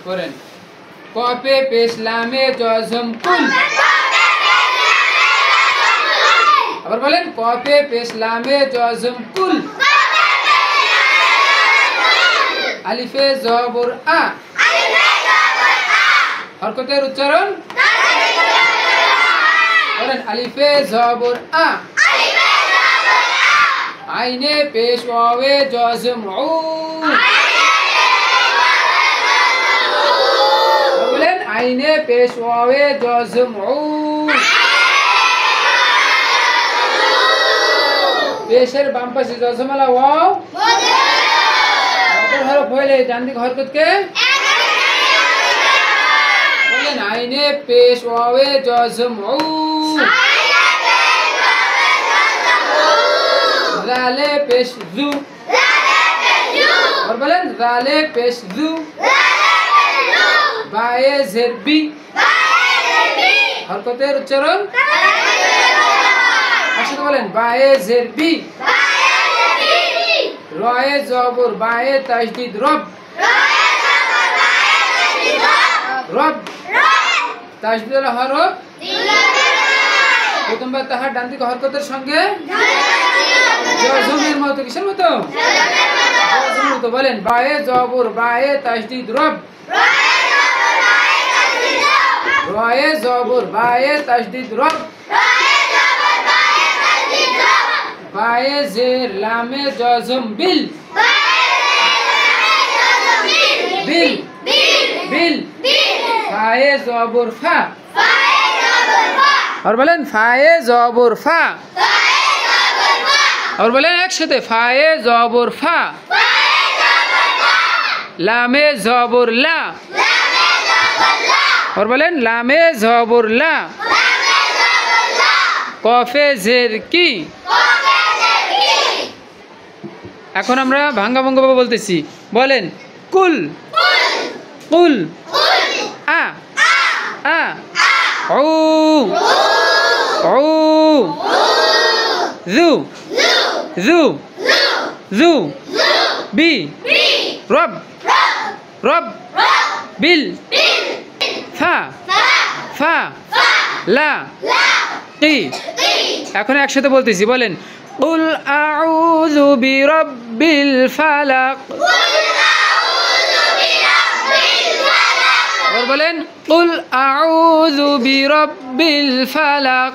করেন কফে পেশ লামে জজম কুল আবার বলেন কফে পেশ লামে জজম কুল আলিফে জবর আ হরকতের উচ্চারণ বলেন আলিফে জবর আ আইনে পেশ ওয়াওয়ে জজম উ বলেন আইনে পেশ ওয়াওয়ে জজম উ পেশের বাম পাশে জজমালা ওয়াও মদের হরফ হইলে ডান দিকে হরকতকে বলেন আইনে পেশ ওয়াওয়ে জজম উ জালে পেশ জু और বলেন জালে পেশ জু বায়ে জের বি হরকতের উচ্চারণ আসলে বলেন বায়ে জের বি রয়ে জবর বায়ে তাজদীদ রব রব তাজদীদ হরফ প্রথমবার তাহার ডান দিকে হরকতের সঙ্গে জজমের মতো কিসের মতো জজমের মতো বলেন বায়ে জবর বায়ে তাজদীদ রব রয়ে জবর বায়ে তাজদীদ রব বায়ে জের লামে জজম বিল বিল বিল ফায়ে জবর ফা और বলেন ফায়ে জবর ফা और বলেন একসাথে ফায়ে জবর ফা লামে জবর লা और বলেন লামে জবর লা কফে জের কি এখন আমরা ভাঙ্গা ভঙ্গ ভাবে বলতেছি বলেন কুল কুল আ আ উ উ জু জু জু বি রব রব বিল ফা ফা লা কি এখন একসাথে বলতেছি বলেন কুল আউযু বিরাব্বিল ফালাক আর বলেন কুল আউযু বিরাব্বিল ফালাক